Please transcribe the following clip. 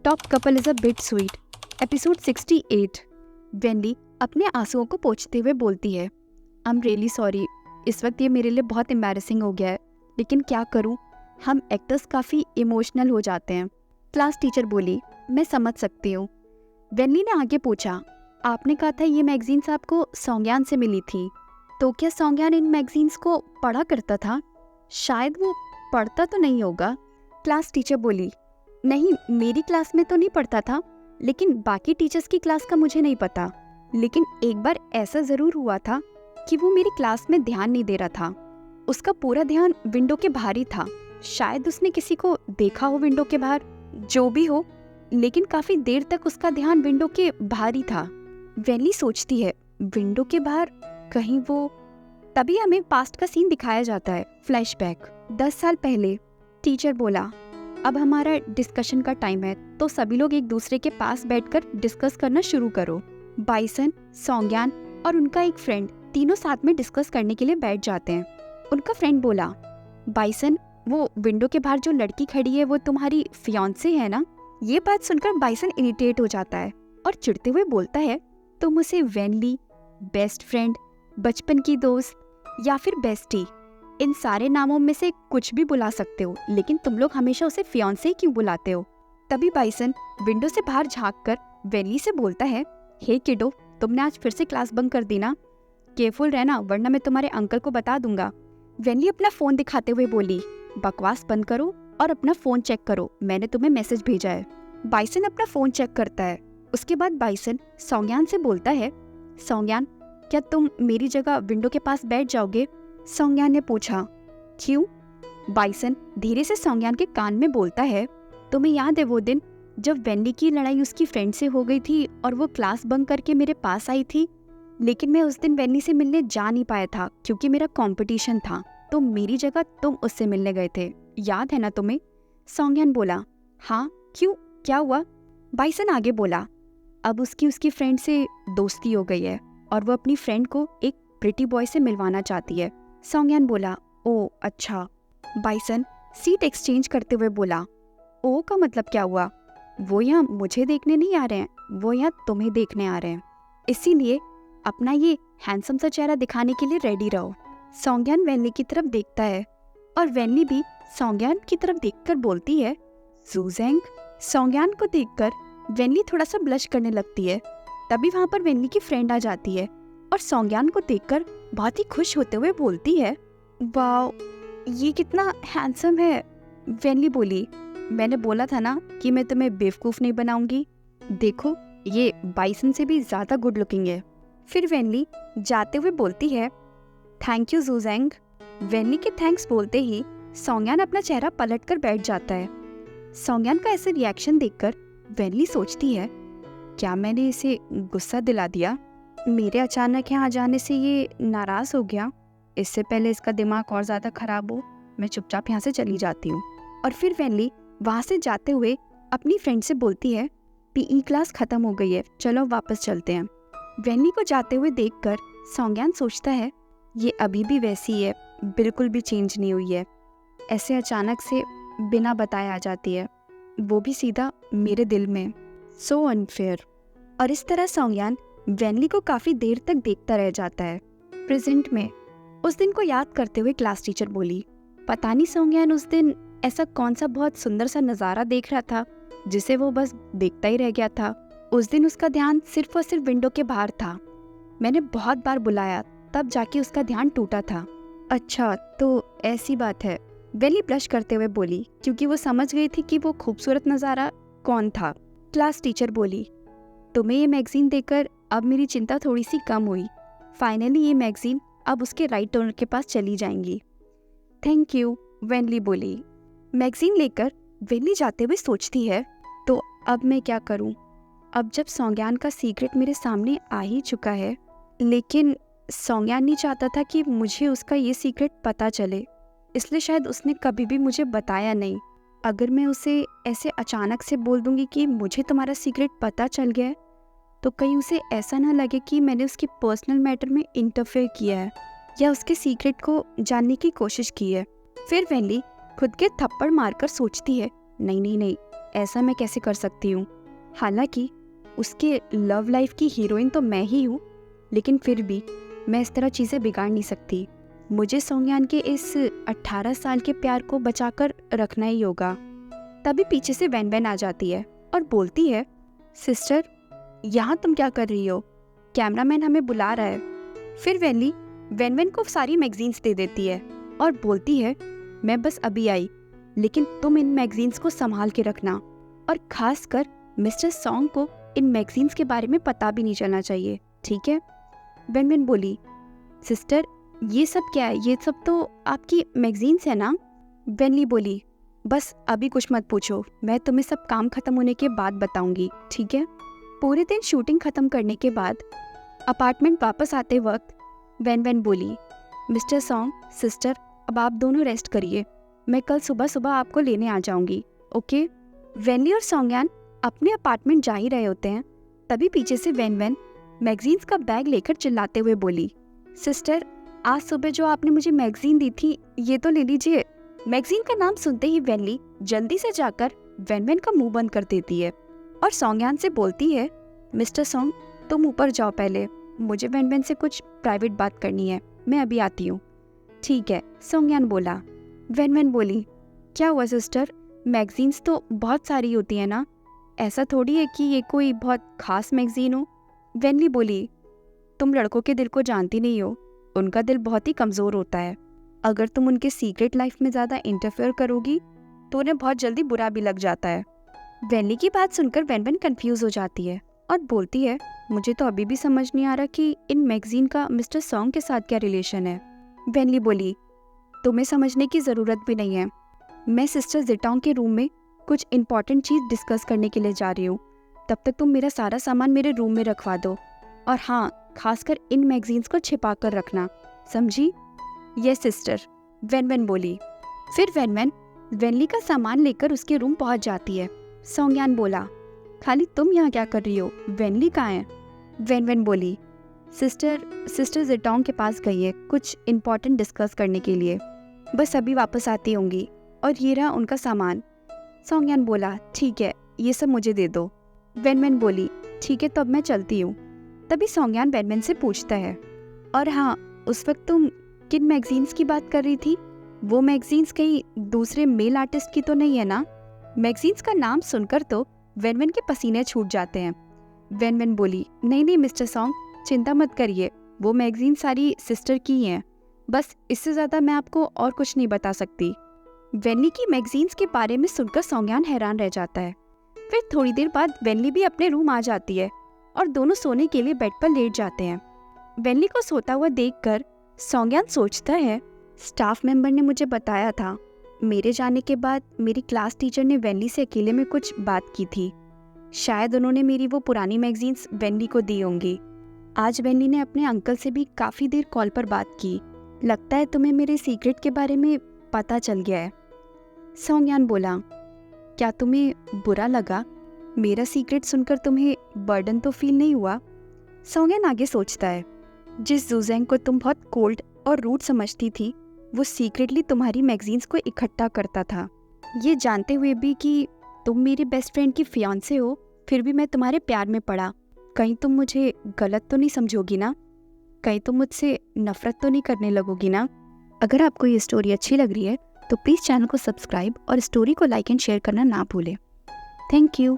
Top couple is a bit sweet. Episode 68। Vainly अपने आंसुओं को पोंछते हुए बोलती है, आई एम रियली सॉरी, इस वक्त ये मेरे लिए बहुत एम्बैरेसिंग हो गया है, लेकिन क्या करूं, हम एक्टर्स काफ़ी इमोशनल हो जाते हैं। क्लास टीचर बोली, मैं समझ सकती हूँ। वेनली ने आगे पूछा, आपने कहा था ये मैगजीन्स आपको सौंज्ञान से मिली थी, तो क्या सौंज्ञान इन मैगजीन्स को पढ़ा करता था? शायद वो पढ़ता तो नहीं होगा। क्लास टीचर बोली, नहीं, मेरी क्लास में तो नहीं पढ़ता था, लेकिन बाकी टीचर्स की क्लास का मुझे नहीं पता। लेकिन एक बार ऐसा ज़रूर हुआ था कि वो मेरी क्लास में ध्यान नहीं दे रहा था। उसका पूरा ध्यान विंडो के बाहर ही था। शायद उसने किसी को देखा हो विंडो के बाहर, जो भी हो, लेकिन काफ़ी देर तक उसका ध्यान विंडो के बाहर ही था। वेनली सोचती है, विंडो के बाहर कहीं वो। तभी हमें पास्ट का सीन दिखाया जाता है, फ्लैशबैक। 10 साल पहले। टीचर बोला, अब हमारा डिस्कशन का टाइम है, तो सभी लोग एक दूसरे के पास बैठकर डिस्कस करना शुरू करो। बाइसन, सौंज्ञान और उनका एक फ्रेंड तीनों साथ में डिस्कस करने के लिए बैठ जाते हैं। उनका फ्रेंड बोला, बाइसन, वो विंडो के बाहर जो लड़की खड़ी है वो तुम्हारी फियांसे है ना? ये बात सुनकर बाइसन इरिटेट हो जाता है और चिढ़ते हुए बोलता है, तुम उसे वेनली, बेस्ट फ्रेंड, बचपन की दोस्त या फिर बेस्टी, इन सारे नामों में से कुछ भी बुला सकते हो, लेकिन तुम लोग हमेशा उसे फियांसे क्यों बुलाते हो? तभी बाइसन विंडो से बाहर झांककर वेनली से बोलता है, हे किडो, तुमने आज फिर से क्लास बंक कर दी ना? केयरफुल रहना, वरना मैं तुम्हारे अंकल को बता दूंगा। वेनली अपना फोन दिखाते हुए बोली, बकवास बंद करो और अपना फोन चेक करो, मैंने तुम्हें मैसेज भेजा है। बाइसन अपना फोन चेक करता है। उसके बाद बाइसन सौंज्ञान से बोलता है, सौंज्ञान, क्या तुम मेरी जगह विंडो के पास बैठ जाओगे? सौंज्ञान ने पूछा, क्यों? बाइसन धीरे से सौंज्ञान के कान में बोलता है, तुम्हें याद है वो दिन जब वेनली की लड़ाई उसकी फ्रेंड से हो गई थी और वो क्लास बंक करके मेरे पास आई थी? लेकिन मैं उस दिन वेनली से मिलने जा नहीं पाया था क्योंकि मेरा कंपटीशन था, तो मेरी जगह तुम उससे मिलने गए थे, याद है ना तुम्हें? सौंज्ञान बोला, हाँ, क्यों, क्या हुआ? बाइसन आगे बोला, अब उसकी फ्रेंड से दोस्ती हो गई है और वो अपनी फ्रेंड को एक प्रिटी बॉय से मिलवाना चाहती है। सौंज्ञान बोला, ओ अच्छा। बाइसन सीट एक्सचेंज करते हुए बोला, ओ का मतलब क्या हुआ? वो यहाँ मुझे देखने नहीं आ रहे हैं, वो यहाँ तुम्हें देखने आ रहे हैं, इसीलिए अपना ये हैंडसम सा चेहरा दिखाने के लिए रेडी रहो। सौंज्ञान वेनली की तरफ देखता है और वेनली भी सौंज्ञान की तरफ देखकर बोलती है, ज़ूज़ेंग। सौंज्ञान को देखकर वेनली थोड़ा सा ब्लश करने लगती है। तभी वहाँ पर वेनली की फ्रेंड आ जाती है और सौंज्ञान को देखकर बहुत ही खुश होते हुए बोलती है, वाओ, ये कितना हैंडसम है। वेनली बोली, मैंने बोला था ना कि मैं तुम्हें बेवकूफ़ नहीं बनाऊंगी, देखो ये बाइसन से भी ज़्यादा गुड लुकिंग है। फिर वेनली जाते हुए बोलती है, थैंक यू ज़ूज़ेंग। वेनली के थैंक्स बोलते ही सौंज्ञान अपना चेहरा पलटकर बैठ जाता है। सौंज्ञान का ऐसे रिएक्शन देखकर वेनली सोचती है, क्या मैंने इसे गुस्सा दिला दिया? मेरे अचानक यहाँ जाने से ये नाराज़ हो गया? इससे पहले इसका दिमाग और ज़्यादा ख़राब हो, मैं चुपचाप यहाँ से चली जाती हूँ। और फिर वेनली वहाँ से जाते हुए अपनी फ्रेंड से बोलती है, पीई क्लास ख़त्म हो गई है, चलो वापस चलते हैं। वेनली को जाते हुए देखकर सौंज्ञान सोचता है, ये अभी भी वैसी है, बिल्कुल भी चेंज नहीं हुई है, ऐसे अचानक से बिना बताए आ जाती है, वो भी सीधा मेरे दिल में, सो अनफेयर। और इस तरह सौंज्ञान वेनली को काफ़ी देर तक देखता रह जाता है। प्रेजेंट में उस दिन को याद करते हुए क्लास टीचर बोली, पता नहीं सौंज्ञान उस दिन ऐसा कौन सा बहुत सुंदर सा नज़ारा देख रहा था जिसे वो बस देखता ही रह गया था। उस दिन उसका ध्यान सिर्फ और सिर्फ विंडो के बाहर था। मैंने बहुत बार बुलाया, तब जाके उसका ध्यान टूटा था। अच्छा, तो ऐसी बात है। वेनली ब्लश करते हुए बोली, क्योंकि वो समझ गई थी कि वो खूबसूरत नज़ारा कौन था। क्लास टीचर बोली, तुम्हें ये मैगजीन देखकर अब मेरी चिंता थोड़ी सी कम हुई। फाइनली ये मैगजीन अब उसके राइट ओनर के पास चली जाएंगी। थैंक यू, वेनली बोली। मैगजीन लेकर वेनली जाते हुए सोचती है, तो अब मैं क्या करूं? अब जब सौंज्ञान का सीक्रेट मेरे सामने आ ही चुका है, लेकिन सौंज्ञान नहीं चाहता था कि मुझे उसका ये सीक्रेट पता चले, इसलिए शायद उसने कभी भी मुझे बताया नहीं। अगर मैं उसे ऐसे अचानक से बोल दूंगी कि मुझे तुम्हारा सीक्रेट पता चल गया है, तो कहीं उसे ऐसा ना लगे कि मैंने उसके पर्सनल मैटर में इंटरफेयर किया है या उसके सीक्रेट को जानने की कोशिश की है। फिर वेनली खुद के थप्पड़ मारकर सोचती है, नहीं नहीं नहीं, ऐसा मैं कैसे कर सकती हूँ? हालांकि उसके लव लाइफ की हीरोइन तो मैं ही हूँ, लेकिन फिर भी मैं इस तरह चीज़ें बिगाड़ नहीं सकती। मुझे सोंगयान के इस 18 साल के प्यार को बचाकर रखना ही होगा। तभी पीछे से वैन वैन आ जाती है और बोलती है, सिस्टर यहाँ तुम क्या कर रही हो? कैमरामैन हमें बुला रहा है। फिर वैनली वैन वैन को सारी मैगजीन्स दे देती है और बोलती है, मैं बस अभी आई, लेकिन तुम इन मैगजीन्स को संभाल के रखना, और खासकर मिस्टर सॉन्ग को इन मैगजीन्स के बारे में पता भी नहीं चलना चाहिए, ठीक है? वैन वैन बोली, सिस्टर ये सब क्या है? ये सब तो आपकी मैगजीन्स है ना? वैनली बोली, बस अभी कुछ मत पूछो, मैं तुम्हें सब काम खत्म होने के बाद बताऊंगी, ठीक है? पूरे दिन शूटिंग खत्म करने के बाद अपार्टमेंट वापस आते वक्त वैन वैन बोली, मिस्टर सॉन्ग, सिस्टर अब आप दोनों रेस्ट करिए, मैं कल सुबह सुबह आपको लेने आ जाऊंगी, ओके? वैनली और सोंगयान अपने अपार्टमेंट जा ही रहे होते हैं, तभी पीछे से वैन वैन मैगजीन्स का बैग लेकर चिल्लाते हुए बोली, सिस्टर आज सुबह जो आपने मुझे मैगजीन दी थी ये तो ले लीजिए। मैगजीन का नाम सुनते ही वैनली जल्दी से जाकर वैन वैन का मुंह बंद कर देती है और सोंगयान से बोलती है, मिस्टर सॉन्ग तुम ऊपर जाओ, पहले मुझे वैन वैन से कुछ प्राइवेट बात करनी है, मैं अभी आती हूँ। ठीक है, सोंगयान बोला। वैन वैन बोली, क्या हुआ सिस्टर, मैगजीन्स तो बहुत सारी होती है ना, ऐसा थोड़ी है कि ये कोई बहुत खास मैगजीन हो। वैनली बोली, तुम लड़कों के दिल को जानती नहीं हो, उनका दिल बहुत ही कमज़ोर होता है, अगर तुम उनके सीक्रेट लाइफ में ज़्यादा इंटरफेयर करोगी तो उन्हें बहुत जल्दी बुरा भी लग जाता है। वैनली की बात सुनकर वैन वैन कंफ्यूज हो जाती है और बोलती है, मुझे तो अभी भी समझ नहीं आ रहा कि इन मैगजीन का मिस्टर सॉन्ग के साथ क्या रिलेशन है। वैनली बोली, तुम्हें समझने की ज़रूरत भी नहीं है, मैं सिस्टर जिटांग के रूम में कुछ इंपॉर्टेंट चीज़ डिस्कस करने के लिए जा रही हूँ, तब तक तुम मेरा सारा सामान मेरे रूम में रखवा दो, और हाँ खासकर इन मैगजीन्स को छिपा कर रखना, समझी? यस सिस्टर, वैन वैन बोली। फिर वैन वैन वैनली का सामान लेकर उसके रूम पहुंच जाती है। सोंगयान बोला, खाली तुम यहाँ क्या कर रही हो, वैनली कहाँ है? वैन वैन बोली, सिस्टर जिटांग के पास गई है कुछ इम्पोर्टेंट डिस्कस करने के लिए, बस अभी वापस आती होंगी, और ये रहा उनका सामान। सोंगयान बोला, ठीक है ये सब मुझे दे दो। वैन वैन बोली, ठीक है तो अब मैं चलती हूँ। तभी सोंगयान वैन वैन से पूछता है, और हाँ उस वक्त तुम किन मैगजीन्स की बात कर रही थी? वो मैगजीन्स कहीं दूसरे मेल आर्टिस्ट की तो नहीं है ना? मैगजीन्स का नाम सुनकर तो वैन वैन के पसीने छूट जाते हैं। वैन वैन बोली, नहीं नहीं मिस्टर सॉन्ग, चिंता मत करिए, वो मैगजीन सारी सिस्टर की हैं, बस इससे ज़्यादा मैं आपको और कुछ नहीं बता सकती। वैनली की मैगजीन्स के बारे में सुनकर सोंगयान हैरान रह जाता है। फिर थोड़ी देर बाद वैनली भी अपने रूम आ जाती है और दोनों सोने के लिए बेड पर लेट जाते हैं। वैनली को सोता हुआ देखकर सोंगयान सोचता है, स्टाफ मेंबर ने मुझे बताया था, मेरे जाने के बाद मेरी क्लास टीचर ने वैनली से अकेले में कुछ बात की थी, शायद उन्होंने मेरी वो पुरानी मैगजीन्स वैनली को दी होंगी। आज वैनली ने अपने अंकल से भी काफ़ी देर कॉल पर बात की, लगता है तुम्हें मेरे सीक्रेट के बारे में पता चल गया है। सोंगयान बोला, क्या तुम्हें बुरा लगा? मेरा सीक्रेट सुनकर तुम्हें बर्डन तो फील नहीं हुआ? सोंगयान आगे सोचता है, जिस जुजेंग को तुम बहुत कोल्ड और रूड समझती थी, वो सीक्रेटली तुम्हारी मैगजीन्स को इकट्ठा करता था, ये जानते हुए भी कि तुम मेरी बेस्ट फ्रेंड की फियांसे हो, फिर भी मैं तुम्हारे प्यार में पड़ा। कहीं तुम मुझे गलत तो नहीं समझोगी ना? कहीं तुम मुझसे नफरत तो नहीं करने लगोगी ना? अगर आपको ये स्टोरी अच्छी लग रही है तो प्लीज़ चैनल को सब्सक्राइब और स्टोरी को लाइक एंड शेयर करना ना भूलें। Thank you.